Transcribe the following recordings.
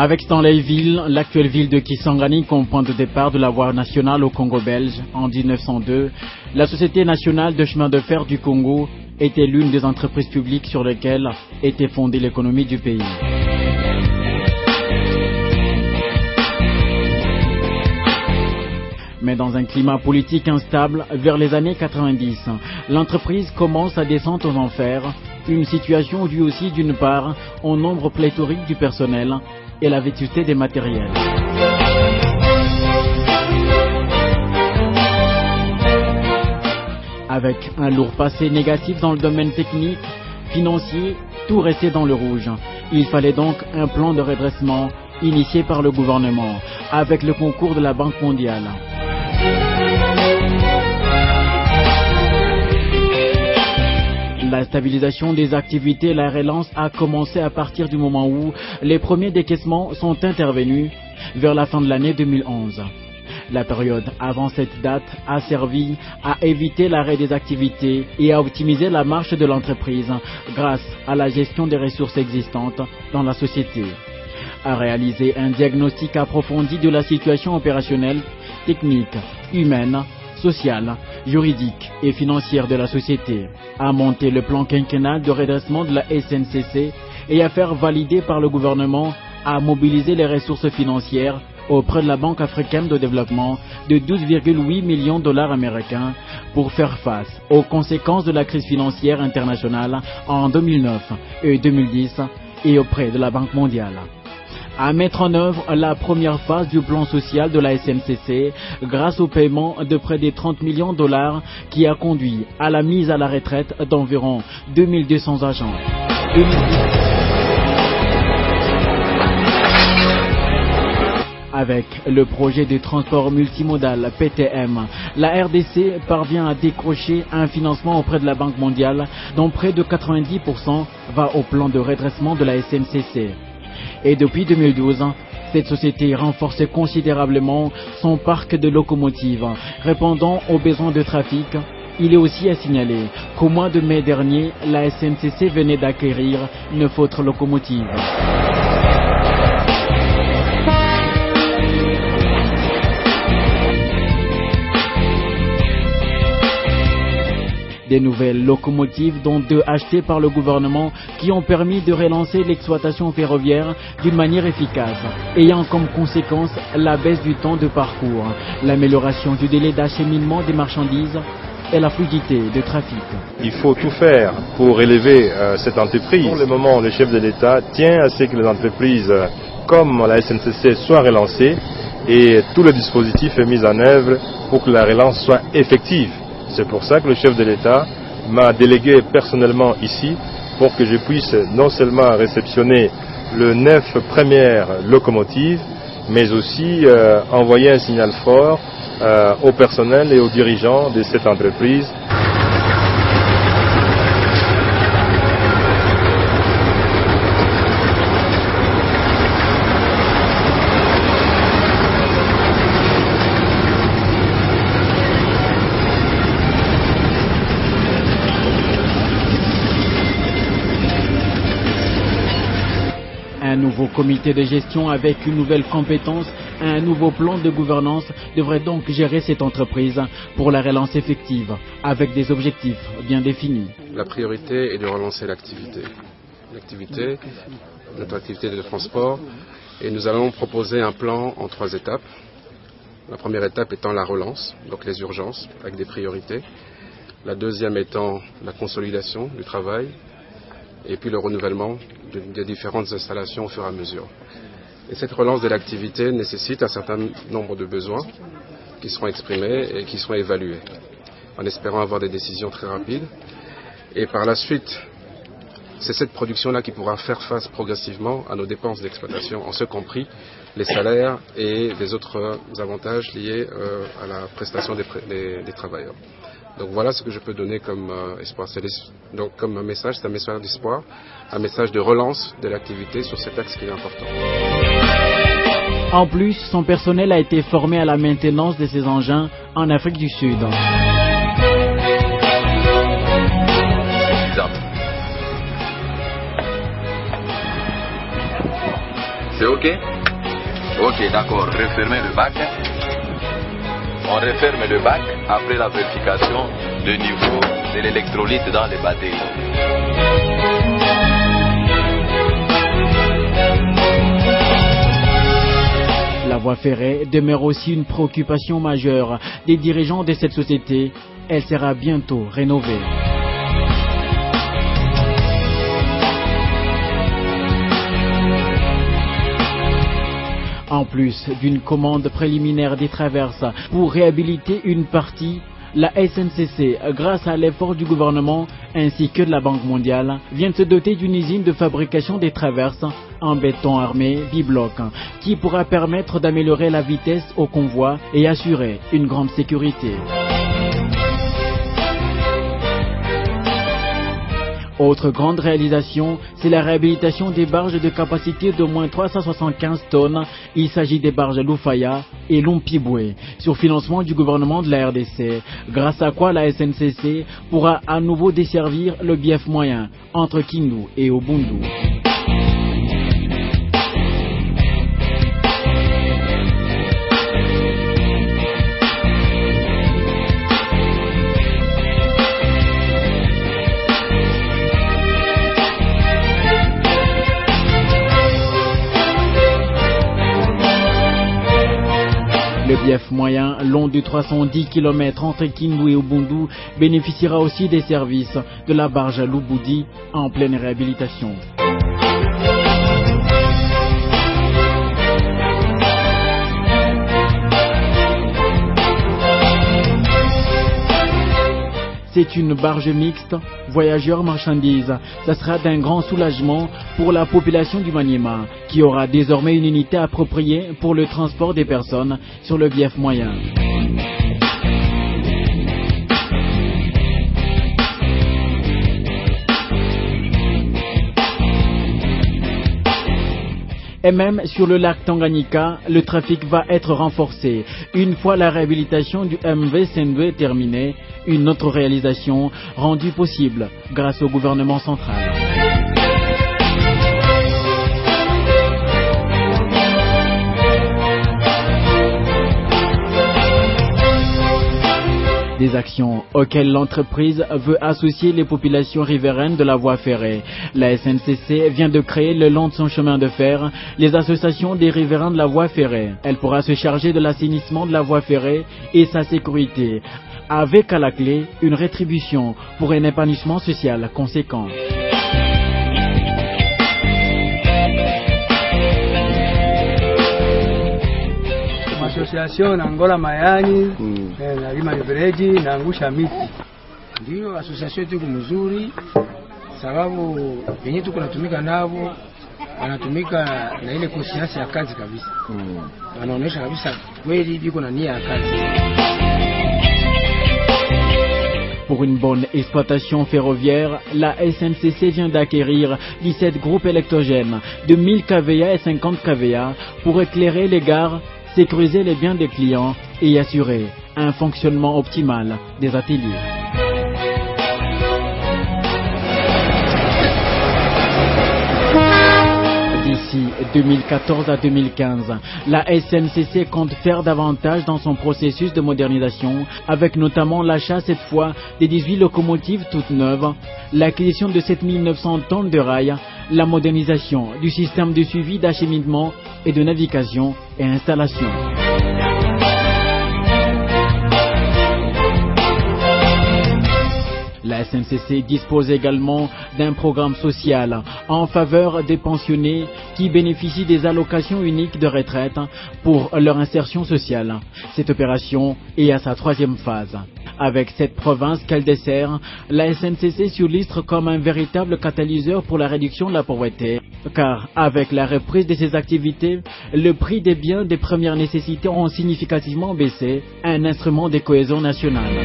Avec Stanleyville, l'actuelle ville de Kisangani comme point de départ de la voie nationale au Congo belge en 1902, la Société nationale de chemin de fer du Congo était l'une des entreprises publiques sur lesquelles était fondée l'économie du pays. Mais dans un climat politique instable, vers les années 90, l'entreprise commence à descendre aux enfers, une situation due aussi d'une part au nombre pléthorique du personnel et la vétusté des matériels. Avec un lourd passé négatif dans le domaine technique, financier, tout restait dans le rouge. Il fallait donc un plan de redressement initié par le gouvernement, avec le concours de la Banque mondiale. La stabilisation des activités et la relance a commencé à partir du moment où les premiers décaissements sont intervenus vers la fin de l'année 2011. La période avant cette date a servi à éviter l'arrêt des activités et à optimiser la marche de l'entreprise grâce à la gestion des ressources existantes dans la société, à réaliser un diagnostic approfondi de la situation opérationnelle, technique, humaine, sociale, juridique et financière de la société, à monter le plan quinquennal de redressement de la SNCC et à faire valider par le gouvernement à mobiliser les ressources financières auprès de la Banque africaine de développement de 12,8 millions de dollars américains pour faire face aux conséquences de la crise financière internationale en 2009 et 2010 et auprès de la Banque mondiale. À mettre en œuvre la première phase du plan social de la SNCC grâce au paiement de près de 30 millions de dollars qui a conduit à la mise à la retraite d'environ 2200 agents. Avec le projet de transport multimodal PTM, la RDC parvient à décrocher un financement auprès de la Banque mondiale dont près de 90% va au plan de redressement de la SNCC. Et depuis 2012, cette société renforce considérablement son parc de locomotives, répondant aux besoins de trafic. Il est aussi à signaler qu'au mois de mai dernier, la SNCC venait d'acquérir 9 autres locomotives. Des nouvelles locomotives, dont 2 achetées par le gouvernement, qui ont permis de relancer l'exploitation ferroviaire d'une manière efficace, ayant comme conséquence la baisse du temps de parcours, l'amélioration du délai d'acheminement des marchandises et la fluidité de trafic. Il faut tout faire pour élever cette entreprise. Pour le moment, le chef de l'État tient à ce que les entreprises comme la SNCC soient relancées et tout le dispositif est mis en œuvre pour que la relance soit effective. C'est pour ça que le chef de l'État m'a délégué personnellement ici pour que je puisse non seulement réceptionner les 9 premières locomotives, mais aussi envoyer un signal fort au personnel et aux dirigeants de cette entreprise. Un nouveau comité de gestion avec une nouvelle compétence, un nouveau plan de gouvernance devrait donc gérer cette entreprise pour la relance effective, avec des objectifs bien définis. La priorité est de relancer notre activité de transport, et nous allons proposer un plan en 3 étapes. La première étape étant la relance, donc les urgences, avec des priorités. La deuxième étant la consolidation du travail, et puis le renouvellement des différentes installations au fur et à mesure. Et cette relance de l'activité nécessite un certain nombre de besoins qui seront exprimés et qui seront évalués, en espérant avoir des décisions très rapides. Et par la suite, c'est cette production-là qui pourra faire face progressivement à nos dépenses d'exploitation, en ce compris les salaires et les autres avantages liés à la prestation des travailleurs. Donc voilà ce que je peux donner comme espoir. Donc comme un message, c'est un message d'espoir, un message de relance de l'activité sur cet axe qui est important. En plus, son personnel a été formé à la maintenance de ces engins en Afrique du Sud. C'est OK? OK, d'accord. Refermez le bac. On referme le bac après la vérification du niveau de l'électrolyte dans les batteries. La voie ferrée demeure aussi une préoccupation majeure des dirigeants de cette société. Elle sera bientôt rénovée. En plus d'une commande préliminaire des traverses pour réhabiliter une partie, la SNCC, grâce à l'effort du gouvernement ainsi que de la Banque mondiale, vient de se doter d'une usine de fabrication des traverses en béton armé bibloc qui pourra permettre d'améliorer la vitesse au convoi et assurer une grande sécurité. Autre grande réalisation, c'est la réhabilitation des barges de capacité d'au moins 375 tonnes. Il s'agit des barges Lufaya et Lumpibwe, sur financement du gouvernement de la RDC, grâce à quoi la SNCC pourra à nouveau desservir le bief moyen entre Kindu et Ubundu. Le bief moyen, long de 310 km entre Kindu et Ubundu, bénéficiera aussi des services de la barge Lubudi en pleine réhabilitation. C'est une barge mixte, voyageurs-marchandises. Ça sera d'un grand soulagement pour la population du Maniema, qui aura désormais une unité appropriée pour le transport des personnes sur le bief moyen. Et même sur le lac Tanganyika, le trafic va être renforcé. Une fois la réhabilitation du MV Sendwe terminée, une autre réalisation rendue possible grâce au gouvernement central. Des actions auxquelles l'entreprise veut associer les populations riveraines de la voie ferrée. La SNCC vient de créer le long de son chemin de fer les associations des riverains de la voie ferrée. Elle pourra se charger de l'assainissement de la voie ferrée et sa sécurité, avec à la clé une rétribution pour un épanouissement social conséquent. Association Angola Mayani nalima mifereji naangusha miti. Ndio association yetu mzuri, sababu yenyewe tuko natumika nao, wanatumika na ile conscience ya kazi kabisa. Wanaonyesha kabisa kweli biko na nia ya kazi. Pour une bonne exploitation ferroviaire, la SNCC vient d'acquérir 17 groupes électrogènes de 1000 kVA et 50 kVA pour éclairer les gares, sécuriser les biens des clients et assurer un fonctionnement optimal des ateliers. D'ici 2014 à 2015, la SNCC compte faire davantage dans son processus de modernisation, avec notamment l'achat cette fois des 18 locomotives toutes neuves, l'acquisition de 7900 tonnes de rails, la modernisation du système de suivi d'acheminement et de navigation et installation. La SNCC dispose également d'un programme social en faveur des pensionnés qui bénéficient des allocations uniques de retraite pour leur insertion sociale. Cette opération est à sa 3e phase. Avec cette province qu'elle dessert, la SNCC s'illustre comme un véritable catalyseur pour la réduction de la pauvreté. Car avec la reprise de ses activités, le prix des biens de première nécessité ont significativement baissé, un instrument de cohésion nationale.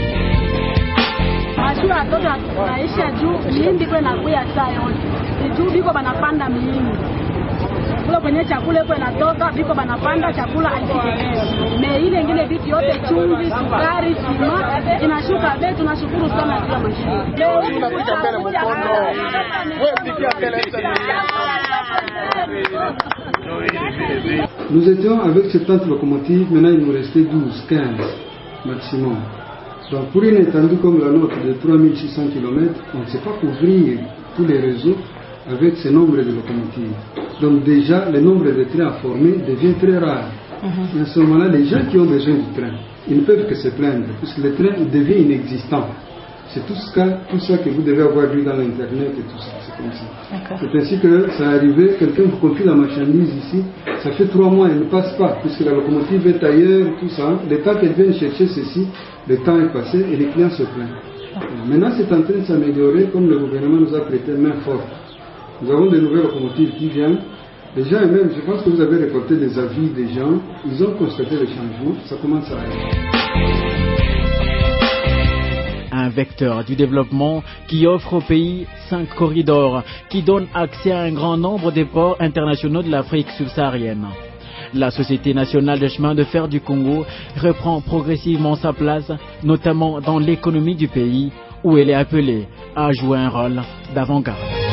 Kule kwenye chakula iko inatoka biko banapanda chakula haifiki. Me ile ingine vitu yote chumvi, sukari, sima inashuka bei, tunashukuru sana kwa mashine. Leo tunakuja mbele mkono. Wewe pikia mbele. Nous étions avec 70 locomotives, maintenant il nous restait 12, 15 maximum. Donc pour une étendue comme la nôtre de 3600 km, on ne sait pas couvrir tous les réseaux avec ce nombre de locomotives. Donc déjà, le nombre de trains à former devient très rare. Et à ce moment-là, les gens qui ont besoin du train, ils ne peuvent que se plaindre, puisque le train devient inexistant. C'est tout ça que vous devez avoir vu dans l'Internet et tout ça, c'est comme ça. C'est ainsi que ça arrivé, quelqu'un vous confie la marchandise ici, ça fait 3 mois, elle ne passe pas, puisque la locomotive est ailleurs, tout ça. Le temps qu'elle vienne chercher ceci, le temps est passé et les clients se plaignent. Maintenant, c'est en train de s'améliorer, comme le gouvernement nous a prêté main forte. Nous avons de nouvelles locomotives qui viennent. Les gens eux-mêmes, je pense que vous avez récolté des avis des gens, ils ont constaté le changement, ça commence à aller. Un vecteur du développement qui offre au pays 5 corridors, qui donne accès à un grand nombre de ports internationaux de l'Afrique subsaharienne. La Société nationale des chemins de fer du Congo reprend progressivement sa place, notamment dans l'économie du pays, où elle est appelée à jouer un rôle d'avant-garde.